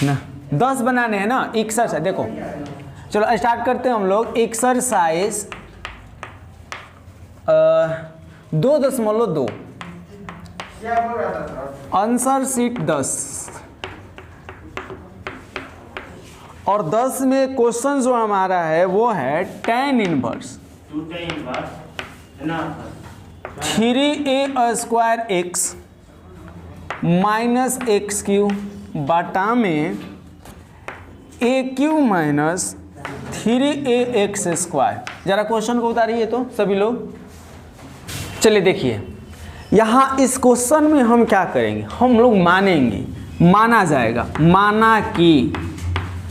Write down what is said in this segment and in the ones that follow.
ना 10 बनाने हैं ना एक्सरसाइज। देखो चलो स्टार्ट करते हैं हम लोग। एक्सरसाइज 2.2 आंसर शीट 10 और 10 में क्वेश्चन जो हमारा है वो है tan inverse 3a² x minus x Q बटा में a³ माइनस 3ax²। जरा क्वेश्चन को उतारिए तो सभी लोग। चलिए देखिए यहाँ इस क्वेश्चन में हम क्या करेंगे, हम लोग मानेंगे, माना जाएगा, माना कि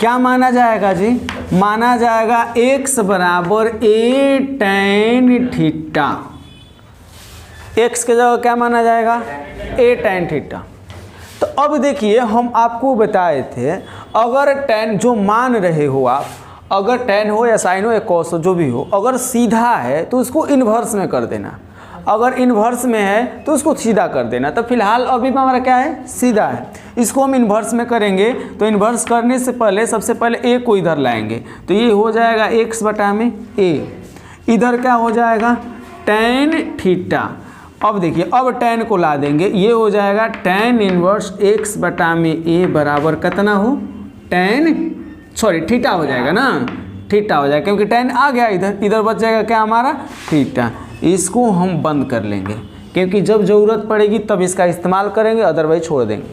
क्या माना जाएगा जी, माना जाएगा x बराबर a tan थीटा। x के जगह क्या माना जाएगा, a tan थीटा। तो अब देखिए हम आपको बताए थे अगर tan जो मान रहे हो आप, अगर tan हो या साइन हो या कॉस हो जो भी हो, अगर सीधा है तो उसको इन्वर्स में कर देना, अगर इन्वर्स में है तो उसको सीधा कर देना। तो फिलहाल अभी हमारा क्या है, सीधा है, इसको हम इन्वर्स में करेंगे। तो इन्वर्स करने से पहले सबसे पहले a को इधर लाएंगे तो ये हो जाएगा x बटा में a, इधर क्या हो जाएगा tan थीटा। अब देखिए अब tan को ला देंगे, ये हो जाएगा tan इन्वर्स x बटा में a बराबर कितना हो थीटा हो जाएगा ना, थीटा हो जाएगा क्योंकि tan आ गया इधर, इधर बच जाएगा क्या हमारा थीटा। इसको हम बंद कर लेंगे क्योंकि जब ज़रूरत पड़ेगी तब इसका इस्तेमाल करेंगे, अदरवाइज छोड़ देंगे।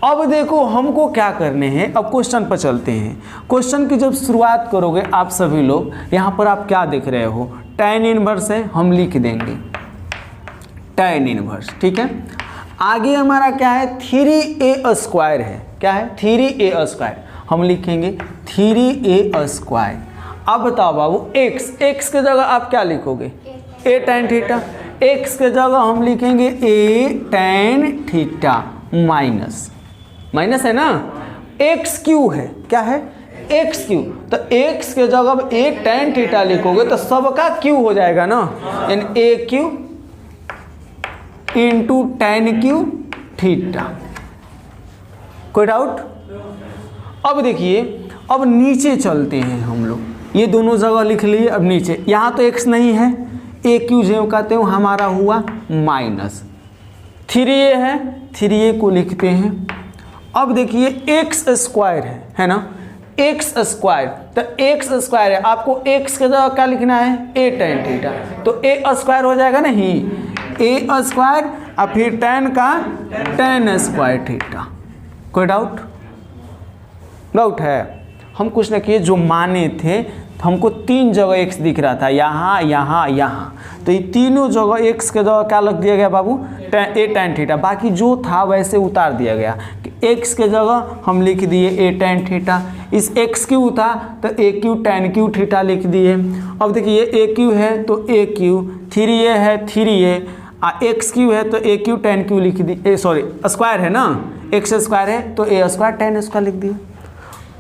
अब देखो हमको क्या करने हैं, अब क्वेश्चन पर चलते हैं। क्वेश्चन की जब शुरुआत करोगे आप सभी लोग, यहाँ पर आप क्या देख रहे हो, tan इनवर्स है, हम लिख देंगे tan इनवर्स, ठीक है। आगे हमारा क्या है 3a² है, क्या है 3a², हम लिखेंगे 3a²। अब बताओ बाबू x के जगह आप क्या लिखोगे a tan थीटा, x के जगह हम लिखेंगे a tan थीटा माइनस है ना, x³ है, क्या है x³। तो x के जगह a tan थीटा लिखोगे तो सबका q हो जाएगा ना, यानी a³ इंटू tan³ थीटा। कोई डाउट। अब देखिए अब नीचे चलते हैं हम लोग, ये दोनों जगह लिख लिए। अब नीचे यहाँ तो x नहीं है, a³ जो कहते हो हमारा हुआ माइनस 3a है, 3a को लिखते हैं। अब देखिए x² है ना, x², तो x² है, आपको x के जगह क्या लिखना है a tan थीटा, तो a² हो जाएगा नहीं, a² और फिर tan का tan² थीटा। कोई डाउट है। हम कुछ ना किए, जो माने थे हमको 3 जगह x दिख रहा था, यहाँ यहाँ यहाँ, तो ये तीनों जगह x के जगह क्या लग दिया गया बाबू a tan थीटा। बाकी जो था वैसे उतार दिया गया, x के जगह हम लिख दिए a tan थीटा, इस x³ था तो a³ tan³ थीटा लिख दिए। अब देखिए a³ है तो a³, 3a है 3a, x³ है तो a³ tan³ लिख दिए, सॉरी स्क्वायर है ना, x² है तो a² tan² लिख दिए।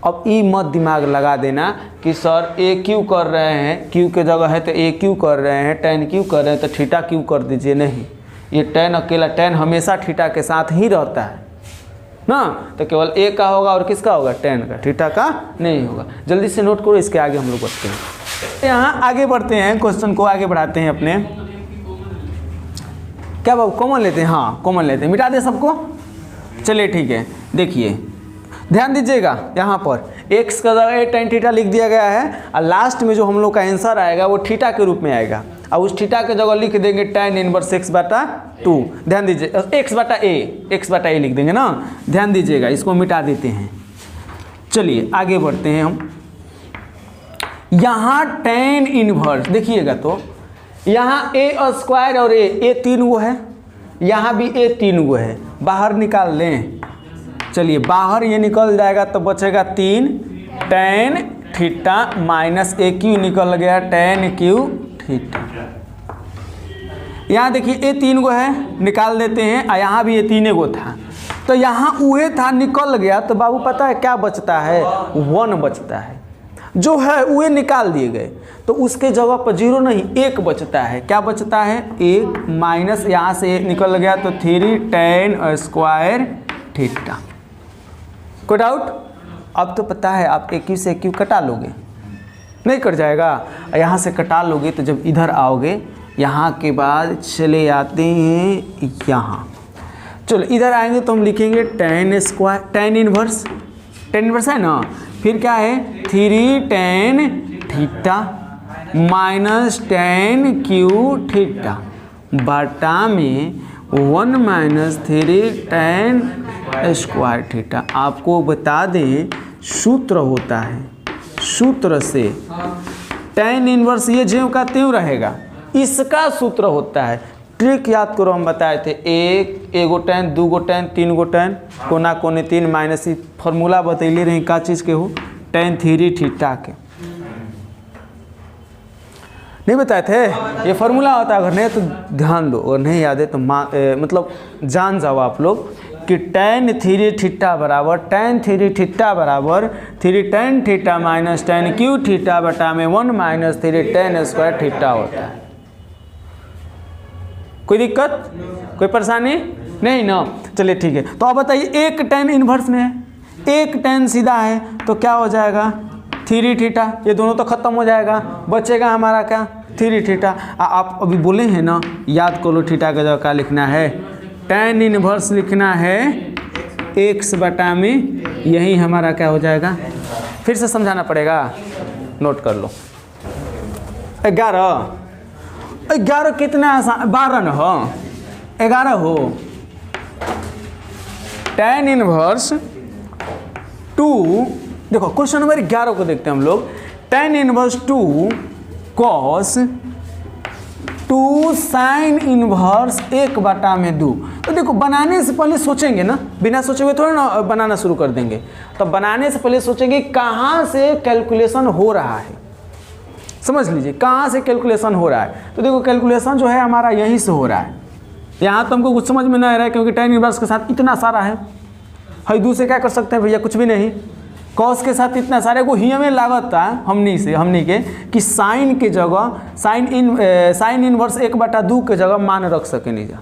अब ई मत दिमाग लगा देना कि सर a³ कर रहे हैं, q के जगह है तो a³ कर रहे हैं, tan³ कर रहे हैं तो थीटा क्यों कर दीजिए, नहीं, ये tan अकेला, tan हमेशा थीटा के साथ ही रहता है ना, तो केवल a का होगा और किसका होगा tan का, थीटा का नहीं होगा। जल्दी से नोट करो, इसके आगे हम लोग बढ़ते हैं। यहाँ आगे बढ़ते हैं, क्वेश्चन को आगे बढ़ाते हैं अपने। क्या बाबू कॉमन लेते हैं, हाँ कॉमन लेते हैं, मिटा दे सबको। चलिए ठीक है, देखिए ध्यान दीजिएगा, यहाँ पर x का जगह a tan थीटा लिख दिया गया है और लास्ट में जो हम लोग का आंसर आएगा वो थीटा के रूप में आएगा, और उस थीटा के जगह लिख देंगे tan इनवर्स x बटा 2। ध्यान दीजिए x बटा a लिख देंगे ना, ध्यान दीजिएगा, इसको मिटा देते हैं। चलिए आगे बढ़ते हैं हम। यहाँ tan इनवर्स देखिएगा तो यहाँ a² और a 3 गो है, यहाँ भी a 3 गो है, बाहर निकाल लें। चलिए बाहर ये निकल जाएगा तो बचेगा 3 tan थीटा माइनस a³ निकल गया tan³ थीटा। यहाँ देखिए a 3 गो है, निकाल देते हैं, और यहाँ भी a 3 गो था, तो यहाँ उहे था निकल गया, तो बाबू पता है क्या बचता है 1 बचता है, जो है उहे निकाल दिए गए, तो उसके जगह पर 0 नहीं 1 बचता है। क्या बचता है 1 माइनस यहाँ से निकल गया तो 3 tan² थीटा। कोई डाउट? अब तो पता है आप AQ से AQ कटा लोगे, नहीं कट जाएगा? यहाँ से कटा लोगे तो जब इधर आओगे यहाँ के बाद चले आते हैं यहाँ, चलो इधर आएंगे तो हम लिखेंगे tan स्क्वायर, tan इनवर्स है ना, फिर क्या है 3 tan theta minus tan Q theta बटा में 1 माइनस 3 tan स्क्वायर थीटा। आपको बता दें सूत्र होता है, सूत्र से tan इनवर्स ये ज्यों का त्यों रहेगा, इसका सूत्र होता है। ट्रिक याद करो, हम बताए थे एगो tan, दूगो tan, तीनगो tan, कोना कोने 3 माइनस फॉर्मूला बतैले रही का चीज़ के हो, tan 3 थीटा के नहीं बताए थे? ये फार्मूला होता है, अगर नहीं तो ध्यान दो, अगर नहीं याद है तो मतलब जान जाओ आप लोग कि tan 3 थीटा बराबर 3 tan theta minus tan Q theta बटा में 1 माइनस 3 tan स्क्वायर थीटा होता है। कोई दिक्कत, कोई परेशानी नहीं ना? चलिए ठीक है। तो अब बताइए एक tan इन्वर्स में है, एक tan सीधा है, तो क्या हो जाएगा 3 थीटा, ये दोनों तो खत्म हो जाएगा, बचेगा हमारा क्या 3 थीटा। आप अभी बोले हैं ना, याद करो थीटा का जगह क्या लिखना है, tan इन्वर्स लिखना है x बटा में, यही हमारा क्या हो जाएगा, फिर से समझाना पड़ेगा, नोट कर लो। 11 कितना आसान, 12 न हो, 11 हो। tan इनवर्स 2, देखो क्वेश्चन नंबर 11 को देखते हैं हम लोग। tan inverse 2 cos 2 sin inverse 1 बटा में 2। तो देखो बनाने से पहले सोचेंगे ना, बिना सोचे हुए थोड़ा ना बनाना शुरू कर देंगे। तो बनाने से पहले सोचेंगे कहाँ से कैलकुलेशन हो रहा है, समझ लीजिए कहाँ से कैलकुलेशन हो रहा है। तो देखो कैलकुलेशन जो है हमारा यहीं से हो रहा है। यहाँ तो हमको कुछ समझ में नहीं आ रहा है क्योंकि tan इनवर्स के साथ इतना सारा है, हाइदू से क्या कर सकते हैं भैया, कुछ भी नहीं। कॉस के साथ इतना सारे को ही हमें लागत था हमनी के कि साइन के जगह साइन इनवर्स 1 बटा 2 के जगह मान रख सके नहीं जा,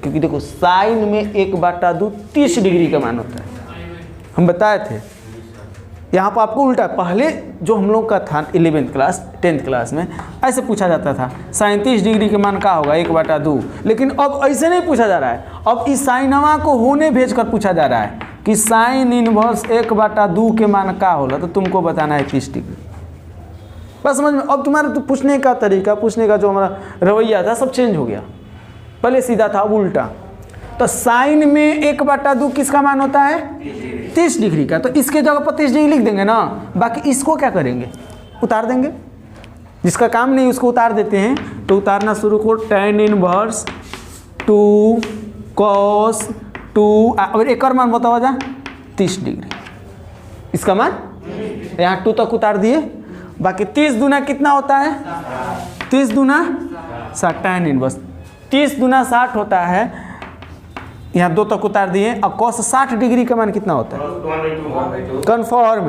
क्योंकि देखो साइन में 1 बटा 2 30 डिग्री का मान होता है, हम बताए थे। यहाँ पर आपको उल्टा, पहले जो हम लोग का था 11th क्लास 10th क्लास में ऐसे पूछा जाता था 37 डिग्री के मान का होगा 1 बटा 2, लेकिन अब ऐसे नहीं पूछा जा रहा है। अब इस साइनवा को होने भेज कर पूछा जा रहा है कि साइन इनवर्स 1 बटा 2 के मान का होला, तो तुमको बताना है 30 डिग्री। बस समझ में। अब तुम्हारा तो पूछने का तरीका, पूछने का जो हमारा रवैया था सब चेंज हो गया, पहले सीधा था अब उल्टा। तो साइन में 1 बटा 2 किसका मान होता है 30 डिग्री का, तो इसके जगह पर 30 डिग्री लिख देंगे ना, बाकी इसको क्या करेंगे उतार देंगे, जिसका काम नहीं उसको उतार देते हैं। तो उतारना शुरू करो, tan इनवर्स 2 cos 2, और एक और मान बताओ जा 30 डिग्री, इसका मान यहाँ 2 तक उतार दिए, बाकी 30 दूना कितना होता है 30 दूना 60, tan इनवर्स 30 दूना 60 होता है, यहाँ 2 तक उतार दिए। अब cos 60 डिग्री का मान कितना होता है, कन्फर्म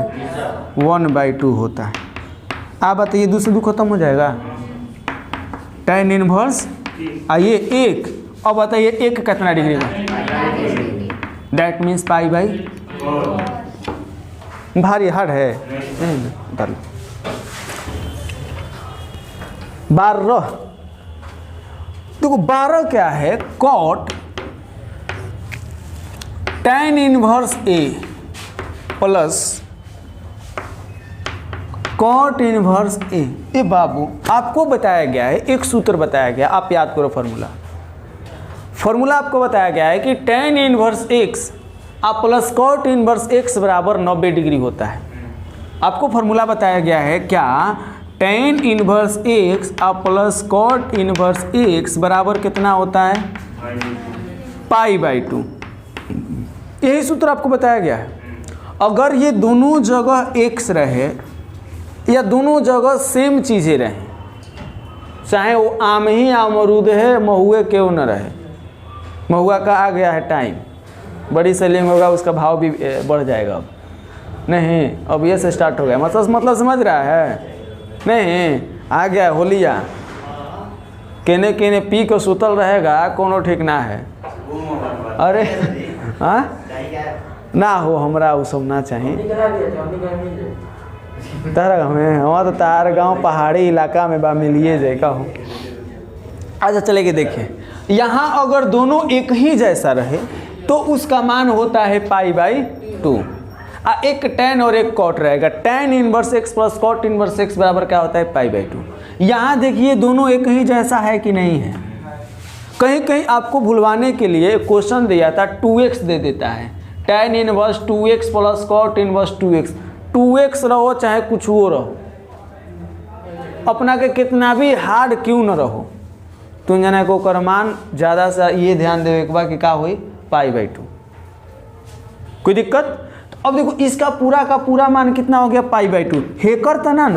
1/2 होता है। आप बताइए 2 से 2 खत्म हो जाएगा, tan इनवर्स आइए 1, अब बताइए 1 कितना डिग्री में, दैट मीन्स पाई/, भारी हार्ड है, 12। देखो 12 क्या है, cot tan inverse A plus cot inverse A। ए बाबू आपको बताया गया है, एक सूत्र बताया गया, आप याद करो फॉर्मूला आपको बताया गया है कि tan इनवर्स x आप प्लस cot इनवर्स x बराबर 90 डिग्री होता है। आपको फॉर्मूला बताया गया है क्या, tan इनवर्स x आप प्लस cot इनवर्स x बराबर कितना होता है π/2। यही सूत्र आपको बताया गया है। अगर ये दोनों जगह x रहे या दोनों जगह सेम चीज़ें रहें, चाहे वो आम ही अमरूद है महुए क्यों न रहे, महुआ का आ गया है टाइम, बड़ी सेलिंग होगा उसका भाव भी बढ़ जाएगा। अब नहीं, अब ये से स्टार्ट हो गया, मतलब समझ रहा है नहीं, आ गया होलिया, केने केने पी को सुतल रहेगा कोनो ठीक ना है। अरे हाँ ना हो, हमरा वो सब ना चाहिए। तारा हमें हमारा तो तार गाँव पहाड़ी इलाका में बा, मिलिए जाएगा हो। अच्छा चलेंगे, देखिए यहाँ अगर दोनों एक ही जैसा रहे तो उसका मान होता है π/2। एक tan और एक cot रहेगा, tan inverse x plus cot inverse x बराबर क्या होता है π/2। यहाँ देखिए दोनों एक ही जैसा है कि नहीं है। कहीं कहीं आपको भुलवाने के लिए क्वेश्चन दिया था 2x दे देता है, tan inverse 2x plus cot inverse 2x। 2x रहो चाहे कुछ वो रहो, अपना के कितना भी हार्ड क्यों न रहो, तुम जाने को कर मान ज़्यादा से ये ध्यान देवे एक बार कि क्या हुई π/2। कोई दिक्कत? तो अब देखो इसका पूरा का पूरा मान कितना हो गया π/2। हेकर था ना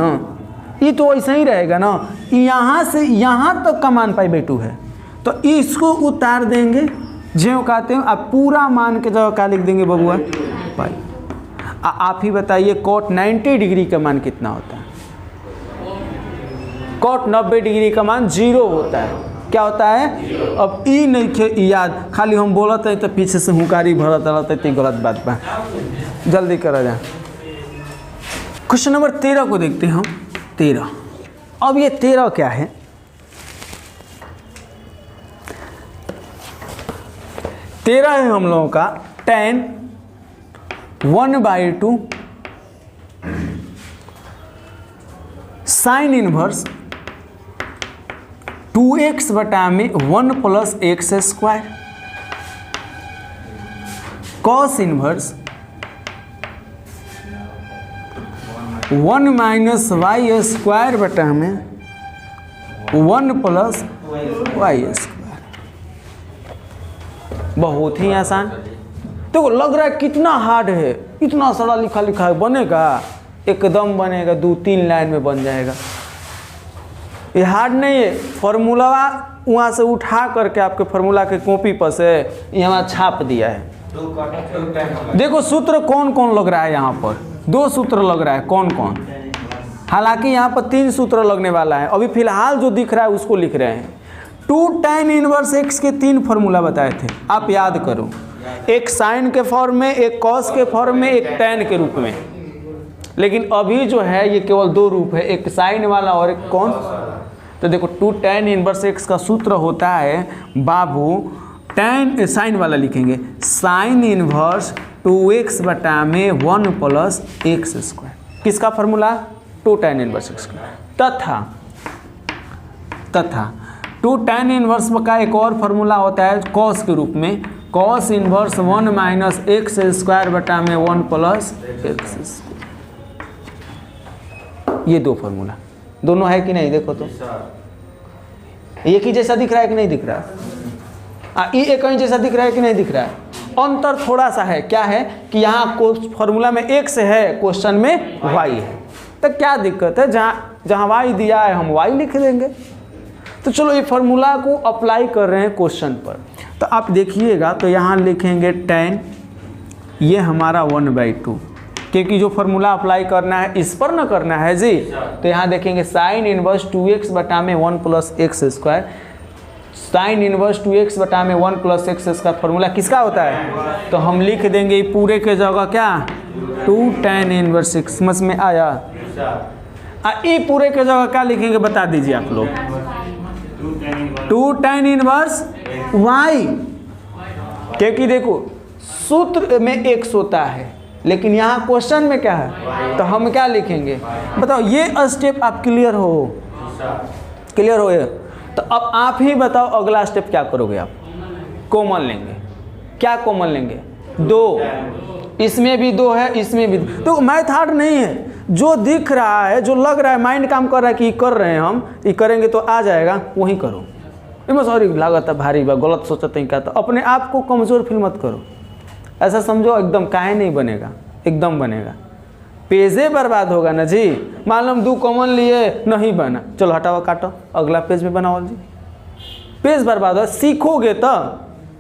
ये तो ऐसा ही रहेगा ना, यहाँ से यहाँ तक का मान π/2 है, तो इसको उतार देंगे जो कहते हैं। आप पूरा मान के जगह क्या लिख देंगे बबुआ पाई। आप ही बताइए cot 90 डिग्री का मान कितना होता है? cot 90 डिग्री का मान 0 होता है। क्या होता है? अब ई नहीं याद, खाली हम बोलते हैं तो पीछे से हुकारी भरत रहते, तो गलत बात बा, जल्दी करा जाए। क्वेश्चन नंबर 13 को देखते हैं हम। 13, अब ये 13 क्या है? 13 है हम लोगों का tan 1/2 साइन इनवर्स 2x बटा में 1 plus x square cos inverse 1 minus y square बटा में 1 प्लस वाई स्क्वायर। बहुत ही आसान। देखो लग रहा है कितना हार्ड है, इतना सारा लिखा लिखा है, बनेगा एकदम बनेगा, 2-3 लाइन में बन जाएगा। ये हार्ड नहीं है। फॉर्मूला वहाँ से उठा करके आपके फॉर्मूला के कॉपी पर से यहाँ छाप दिया है। देखो सूत्र कौन कौन लग रहा है यहाँ पर, 2 सूत्र लग रहा है। कौन कौन? हालांकि यहाँ पर 3 सूत्र लगने वाला है। अभी फिलहाल जो दिख रहा है उसको लिख रहे हैं। 2 tan इनवर्स x के 3 फार्मूला बताए थे, आप याद करो। एक साइन के फॉर्म में, एक कॉस के फॉर्म में, एक tan के रूप में। लेकिन अभी जो है ये केवल 2 रूप है, एक साइन वाला और एक कौन। तो देखो 2 tan इनवर्स x का सूत्र होता है बाबू, tan साइन वाला लिखेंगे, साइन इनवर्स 2x बटा में 1 प्लस एक्स स्क्वायर। किसका फार्मूला? 2 tan इनवर्स x का। तथा 2 tan इनवर्स का एक और फार्मूला होता है कॉस के रूप में, cos inverse 1 minus x square बटा में 1 प्लस एक्स स्क्वायर। ये 2 फार्मूला, दोनों है कि नहीं? देखो तो एक ही जैसा दिख रहा है कि नहीं दिख रहा? ये एक ही जैसा दिख रहा है कि नहीं दिख रहा है? अंतर थोड़ा सा है। क्या है कि यहाँ फॉर्मूला में x है, क्वेश्चन में y है। तो क्या दिक्कत है? जहाँ y दिया है हम y लिख देंगे। तो चलो ये फार्मूला को अप्लाई कर रहे हैं क्वेश्चन पर। तो आप देखिएगा तो यहाँ लिखेंगे tan, ये हमारा 1/2, क्योंकि जो फार्मूला अप्लाई करना है इस पर ना करना है जी। तो यहाँ देखेंगे साइन इनवर्स 2x बटा में 1 plus x square. Sine inverse 2x बटा में 1 प्लस एक्स स्क्वायर फार्मूला किसका होता है? तो हम लिख देंगे पूरे के जगह क्या 2 tan इनवर्स x। समझ में आया? ये पूरे के जगह क्या लिखेंगे बता दीजिए आप लोग? 2 tan इनवर्स y, क्योंकि देखो सूत्र में x होता है लेकिन यहाँ क्वेश्चन में क्या है, तो हम क्या लिखेंगे बताओ? ये स्टेप आप क्लियर हो? क्लियर हो ये? तो अब आप ही बताओ अगला स्टेप क्या करोगे? आप कॉमन लेंगे। क्या कॉमन लेंगे? 2। इसमें भी 2 है, इसमें भी। तो मैथ हार्ड नहीं है, जो दिख रहा है, जो लग रहा है, माइंड काम कर रहा है कि कर रहे हैं हम, ये करेंगे तो आ जाएगा, वही करो। इमें सॉरी लागत है भारी बा, गलत सोचते हैं क्या? तो अपने आप को कमज़ोर फील मत करो, ऐसा समझो एकदम काहे नहीं बनेगा, एकदम बनेगा। पेजे बर्बाद होगा ना जी। मान लो हम 2 कॉमन लिए नहीं बना, चलो हटाओ काटो, अगला पेज में बनाओ जी। पेज बर्बाद हो, सीखोगे तो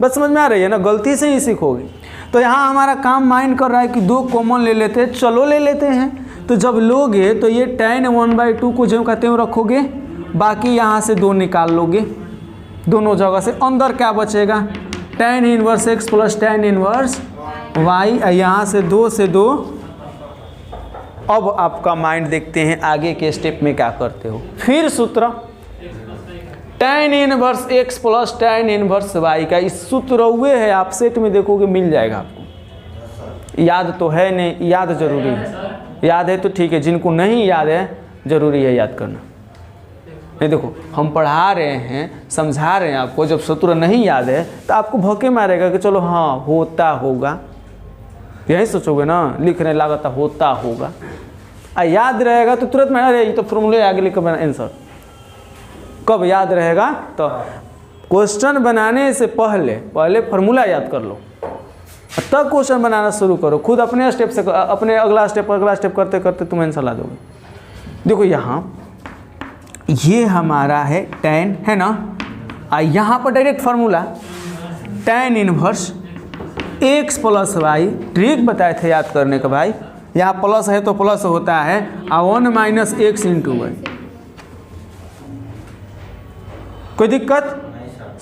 बस समझ में आ रही है ना, गलती से ही सीखोगे। तो यहाँ हमारा काम माइंड कर रहा है कि 2 कॉमन ले लेते हैं, चलो ले लेते हैं। तो जब लोगे तो ये tan 1/2 को जो कहते हैं रखोगे, बाकी यहाँ से 2 निकाल लोगे, दोनों जगह से। अंदर क्या बचेगा? tan inverse x plus tan inverse y, यहाँ से 2 से 2। अब आपका माइंड देखते हैं आगे के स्टेप में क्या करते हो। फिर सूत्र tan inverse x plus tan inverse y का इस सूत्र हुए है, आप सेट में देखोगे मिल जाएगा आपको। याद तो है नहीं, याद जरूरी है, याद है तो ठीक है, जिनको नहीं याद है जरूरी है याद करना। नहीं देखो हम पढ़ा रहे हैं, समझा रहे हैं आपको, जब सूत्र नहीं याद है तो आपको भौके मारेगा कि चलो हाँ होता होगा, यही सोचोगे ना, लिखने लागत होता होगा। याद रहेगा तो तुरंत में अरे ये तो फॉर्मूले आगे लिख कर आंसर। कब याद रहेगा? तो क्वेश्चन बनाने से पहले फार्मूला याद कर लो, तब क्वेश्चन बनाना शुरू करो। खुद अपने स्टेप से, अपने अगला स्टेप करते करते तुम आंसर ला दोगे। देखो यहाँ ये हमारा है tan, है ना, यहाँ पर direct formula tan inverse x plus y, trick बताए थे याद करने का भाई। यहाँ प्लस है तो प्लस होता है 1 माइनस x इंटू वाई। कोई दिक्कत?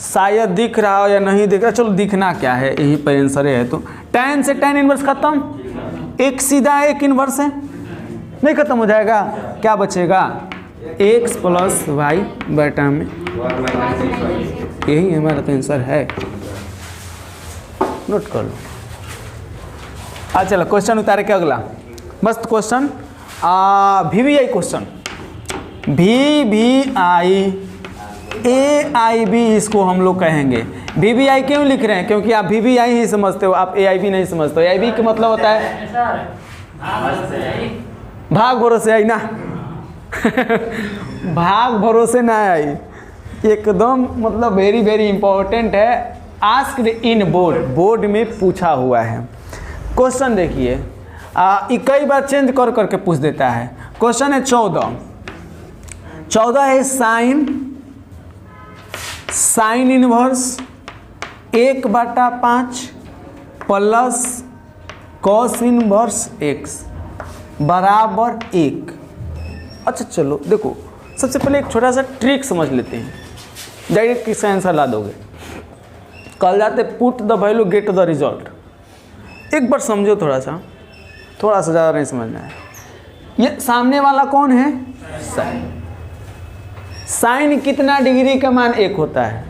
शायद दिख रहा हो या नहीं दिख रहा, चलो दिखना क्या है, यही पर आंसर है। तो tan से tan इनवर्स खत्म, एक सीधा एक इनवर्स है, नहीं खत्म हो जाएगा, क्या बचेगा? x प्लस वाई बटा में, यही हमारा तो आंसर है, नोट कर लो। चलो क्वेश्चन उतारे के अगला मस्त question, VBI question, VBI AIB इसको हम लोग कहेंगे। VBI क्यों लिख रहे हैं? क्योंकि आप VBI ही समझते हो, आप AIB नहीं समझते हो। AIB का मतलब होता है भाग भरोसे आई ना भाग भरोसे ना आई, एकदम मतलब वेरी वेरी इंपॉर्टेंट है, आस्क्ड इन बोर्ड में पूछा हुआ है। क्वेश्चन देखिए, कई बार चेंज कर करके पूछ देता है। क्वेश्चन है 14 है sine inverse 1/5 plus cos inverse x बराबर 1। अच्छा चलो देखो, सबसे पहले एक छोटा सा ट्रिक समझ लेते हैं, डायरेक्ट किसका आंसर ला दोगे। कल जाते put the value get the result. एक बार समझो, थोड़ा सा ज़्यादा नहीं समझना है। ये सामने वाला कौन है? साइन। साइन कितना डिग्री का मान 1 होता है?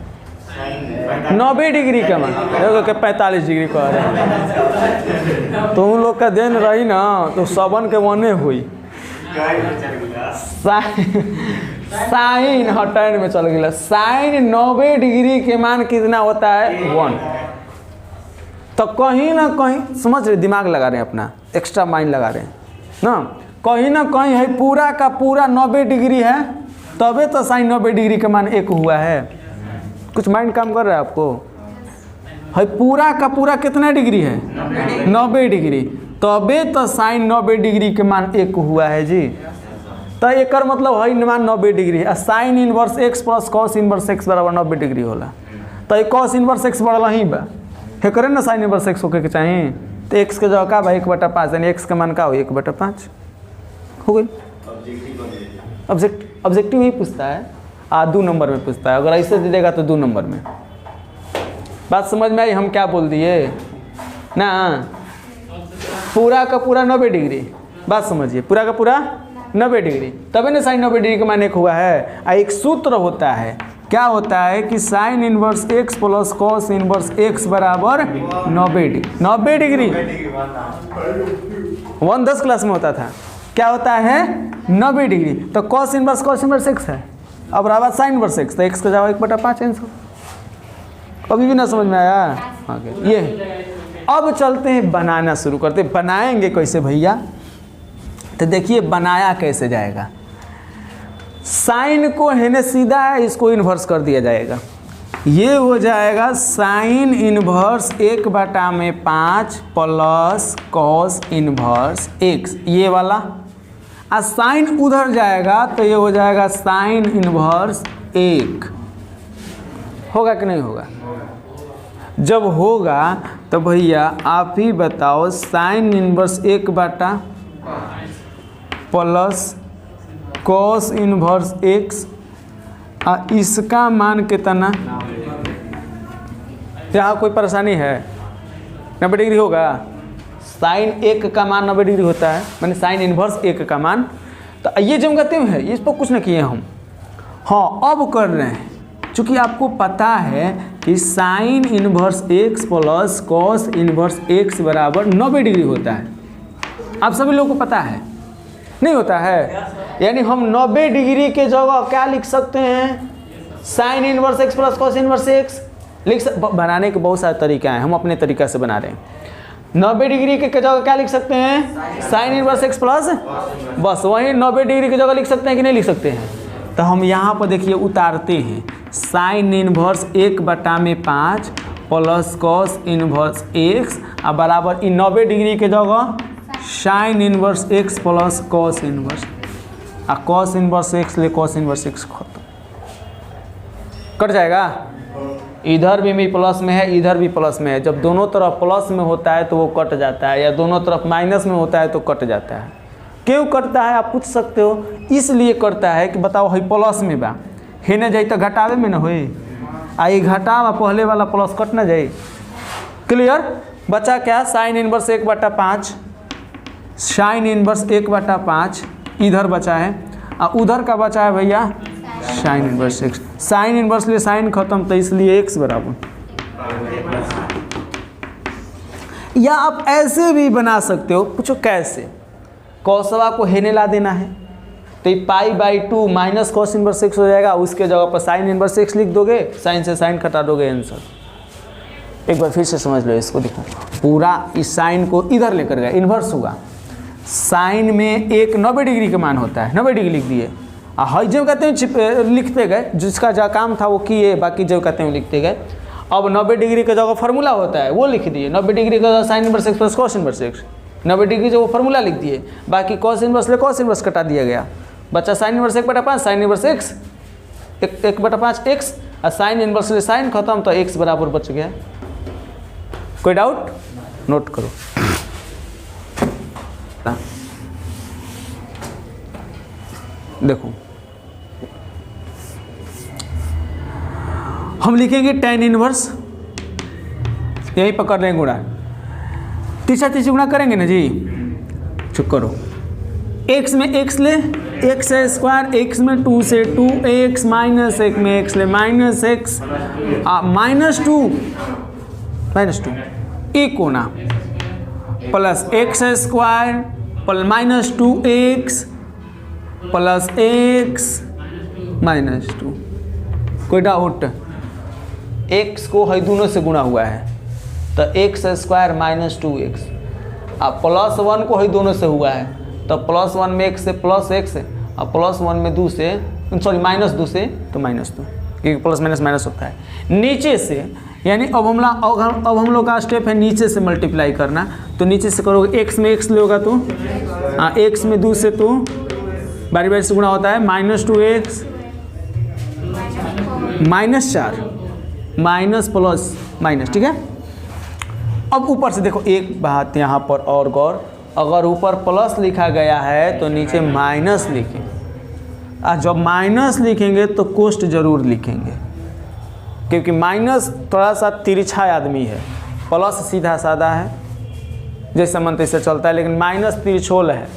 90 डिग्री का मान। देखो कि 45 डिग्री का आ रहा है, तो उन लोग का देन रही ना तो 7 के 1 हुई। साइन हटाइन में चल गया। साइन 90 डिग्री के मान कितना होता है? 1। तो कहीं ना कहीं समझ रहे, दिमाग लगा रहे हैं अपना, एक्स्ट्रा माइंड लगा रहे हैं ना, कहीं ना कहीं है पूरा का पूरा 90 डिग्री है, तबे तो साइन 90 डिग्री का मान 1 हुआ है। कुछ माइंड काम कर रहा है आपको? है पूरा का पूरा कितना डिग्री है? 90 डिग्री, तबे तो साइन 90 डिग्री के मान 1 हुआ है जी। तो एक मतलब है मान 90 डिग्री है। Sine inverse x plus cos inverse x बराबर 90 डिग्री होला। तो कॉस इनवर्स x बढ़ला ही बा, हे करें ना साइन इनवर्स x होके के चाहिए। तो x के जगह का भाई 1/5, यानी x का मान का हो 1/5 हो गई। ऑब्जेक्टिव ही पूछता है, 2 नंबर में पूछता है। अगर ऐसे दे देगा तो 2 नंबर में। बात समझ में आई हम क्या बोल दिए ना? पूरा का पूरा 90 डिग्री, बात समझिए, पूरा का पूरा 90 डिग्री, तभी ना साइन 90 डिग्री का मान 1 हुआ है। एक सूत्र होता है, क्या होता है कि sine inverse x plus cos inverse x बराबर 90 डिग्री। 90 डिग्री 10 क्लास में होता था, क्या होता है? 90 डिग्री। तो कॉस इनवर्स x है, अब रहा साइन इनवर्स x, तो x का जवाब 1/5 आंसर। अभी भी ना समझ में आया? आगे ये अब चलते हैं, बनाना शुरू करते हैं। बनाएंगे कैसे भैया? तो देखिए बनाया कैसे जाएगा। साइन को है ना सीधा है, इसको इन्वर्स कर दिया जाएगा। ये हो जाएगा sign inverse 1/5 plus cos inverse x, ये वाला। और साइन उधर जाएगा तो ये हो जाएगा साइन इन्वर्स 1। होगा कि नहीं होगा? जब होगा तो भैया आप ही बताओ, sign inverse 1/5 plus cos inverse x, इसका मान कितना? यहाँ कोई परेशानी है? 90 डिग्री होगा? साइन 1 का मान 90 डिग्री होता है, मैंने साइन इन्वर्स 1 का मान। तो ये जो हम कहते हैं इस पर कुछ ना किए हम, हाँ अब कर रहे हैं, चूँकि आपको पता है कि sign inverse x plus cos inverse x बराबर 90 डिग्री होता है। आप सभी लोगों को पता है, नहीं होता है? यानी हम 90 डिग्री के जगह क्या लिख सकते हैं? Sign inverse x plus cos inverse x बनाने के बहुत सारे तरीके हैं, हम अपने तरीका से बना रहे हैं। 90 डिग्री के जगह क्या लिख सकते हैं? साइन इन्वर्स x प्लस, बस वहीं 90 डिग्री की जगह लिख सकते हैं कि नहीं लिख सकते हैं? तो हम यहाँ पर देखिए उतारते हैं, sign inverse 1/5 plus cos inverse x बराबर इन 90 डिग्री के जगह sign inverse x plus cos inverse, cos inverse x ले कॉस इन्वर्स x खत्म, कट जाएगा। इधर भी प्लस में है, इधर भी प्लस में है। जब दोनों तरफ प्लस में होता है तो वो कट जाता है, या दोनों तरफ माइनस में होता है तो कट जाता है। क्यों कटता है आप पूछ सकते हो? इसलिए कटता है कि बताओ है प्लस में बा, हेने जाई तो घटावे में न होई, आई घटावा पहले वाला प्लस कट ना जाए। क्लियर? बचा क्या? साइन इन्वर्स 1/5, साइन इन्वर्स 1/5 इधर बचा है, और उधर का बचा है भैया sign inverse x। Sign inverse ले साइन खत्म, तो इसलिए x बराबर। या आप ऐसे भी बना सकते हो, पूछो कैसे? कौसवा को हेने ला देना है तो ये π/2 माइनस कॉस इन्वर्स x हो जाएगा, उसके जगह पर साइन इन्वर्स x लिख दोगे, साइन से साइन कटा दोगे, आंसर। एक बार फिर से समझ लो इसको, देखो पूरा इस साइन को इधर लेकर गया, इन्वर्स होगा। साइन में एक 90 डिग्री का मान होता है, 90 डिग्री लिख दिए, हाई जो कहते हैं लिखते गए, जिसका जो काम था वो किए, बाकी जो कहते हैं लिखते गए। अब 90 डिग्री का जगह फार्मूला होता है वो लिख दिए, 90 डिग्री का sign inverse x plus cos inverse x, 90 degree जो वो फार्मूला लिख दिए, बाकी कॉस इन्वर्स ले कॉस इन्वर्स कटा दिया गया, बच्चा sign inverse 1/5 sign inverse x 1/5 x, और साइन इन्वर्स ले साइन खत्म, तो x बराबर बच गया। कोई डाउट? नोट करो। देखो हम लिखेंगे tan इनवर्स, यही पकड़ लेंगे गुणा, तीसरा गुणा करेंगे ना जी, चुप करो। x में x ले x स्क्वायर, x में 2 से 2x माइनस 1 में x ले माइनस x -2 एक कोना plus x square plus minus 2x plus x -2। कोई डाउट? x को है दोनों से गुणा हुआ है तो x स्क्वायर माइनस 2x, अब प्लस 1 को है दोनों से हुआ है तो प्लस 1 में x से प्लस x, और प्लस 1 में 2 से, सॉरी माइनस 2 से तो -2, क्योंकि प्लस माइनस माइनस होता है। नीचे से यानी अब हम लोग का स्टेप है नीचे से मल्टीप्लाई करना, तो नीचे से करोगे, x में x लोगा तो x में 2 से तो बारी बारी से गुणा होता है, -2x -4 माइनस प्लस माइनस, ठीक है। अब ऊपर से देखो एक बात यहाँ पर और गौर, अगर ऊपर प्लस लिखा गया है तो नीचे माइनस लिखें, और जब माइनस लिखेंगे तो कोष्ट जरूर लिखेंगे, क्योंकि माइनस थोड़ा सा तिरछा आदमी है, प्लस सीधा साधा है, जैसे मन तैसे चलता है, लेकिन माइनस तिरछोल है,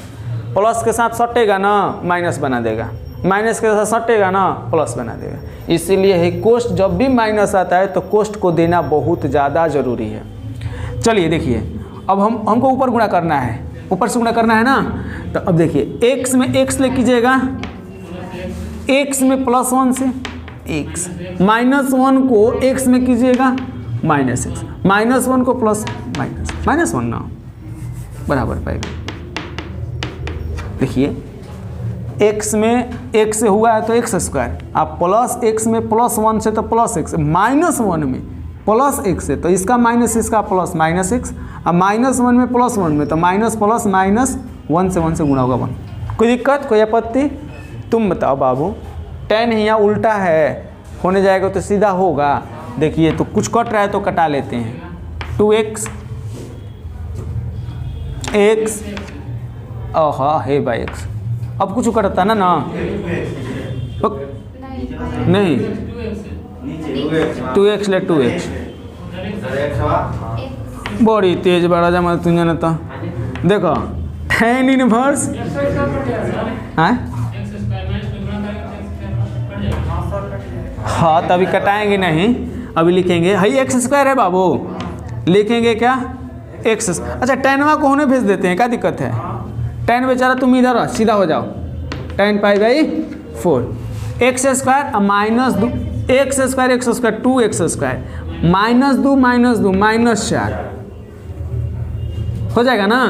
प्लस के साथ सटेगा ना माइनस बना देगा, माइनस के साथ सटेगा ना प्लस बना देगा। इसीलिए है कोष्ट जब भी माइनस आता है तो कोष्ट को देना बहुत ज़्यादा ज़रूरी है। चलिए देखिए, अब हमको ऊपर गुणा करना है, ऊपर से गुणा करना है ना, तो अब देखिए x में x ले कीजिएगा, x में +1 से x, -1 को x में कीजिएगा -x, -1 को प्लस -1 ना बराबर पाएगा। देखिए x में x से हुआ है तो x स्क्वायर, आप प्लस x में +1 से तो प्लस x, -1 में प्लस x है तो इसका माइनस इसका प्लस -x, अब -1 में +1 में तो माइनस प्लस माइनस 1 से 1 से गुणा होगा 1। कोई दिक्कत, कोई आपत्ति? तुम बताओ बाबू, tan यहाँ उल्टा है, होने जाएगा तो सीधा होगा। देखिए तो कुछ कट रहा है तो कटा लेते हैं, 2x x हाँ है बाई x, अब कुछ कटता ना नहीं 2x ले 2x बड़ी तेज बड़ा जमा तुम जाना तो देखो tan इनवर्स हाँ तभी कटाएंगे नहीं, अभी लिखेंगे हाई एक्स स्क्वायर है बाबू, लिखेंगे क्या एक्स। अच्छा टेनवा को होने भेज देते हैं, क्या दिक्कत है। टेन बेचारा तुम इधर आ, सीधा हो जाओ, ten pi by 4 x square minus 2 x square 2 x square minus 2 minus 4 हो जाएगा ना।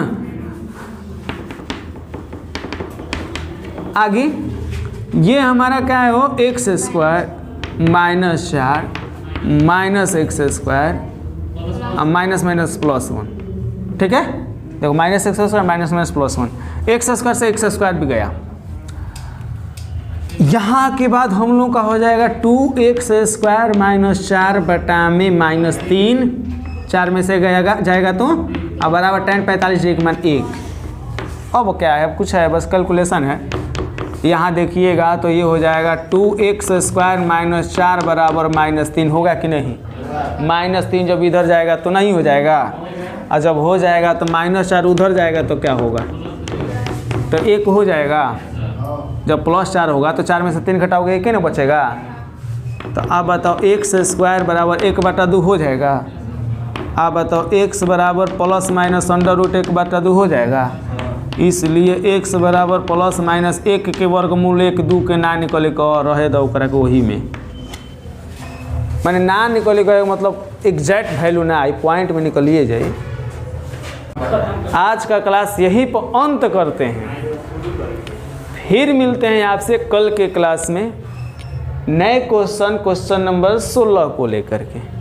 आगे ये हमारा क्या है वो x square minus 4 minus x square minus minus plus 1, ठीक है। देखो minus x square minus minus plus 1, x square से एक्स स्क्वायर भी गया। यहाँ के बाद हम लोग का हो जाएगा 2x स्क्वायर माइनस 4 बटा में माइनस 3, 4 में से जाएगा तो अब बराबर tan 45 डिग्री मान 1। अब क्या है, अब कुछ है बस कैलकुलेशन है। यहाँ देखिएगा तो ये हो जाएगा 2x स्क्वायर माइनस 4 बराबर माइनस 3 होगा कि नहीं। माइनस 3 जब इधर जाएगा तो नहीं हो जाएगा, और जब हो जाएगा तो माइनस 4 उधर जाएगा तो क्या होगा, तो 1 हो जाएगा। जब प्लस 4 होगा तो 4 में से 3 घटाओगे 1 ही ना बचेगा। तो आप बताओ एक्स स्क्वायर बराबर 1/2 हो जाएगा। आप बताओ x बराबर प्लस माइनस √1/2 हो जाएगा। इसलिए x बराबर प्लस माइनस 1 के वर्गमूल 1 2 के ना निकले का रहे दो करा के वही में, मैंने ना निकले का मतलब एग्जैक्ट वैल्यू ना आई, पॉइंट में निकलिए जाए। आज का क्लास यहीं पर अंत करते हैं, फिर मिलते हैं आपसे कल के क्लास में नए क्वेश्चन नंबर 16 को लेकर के।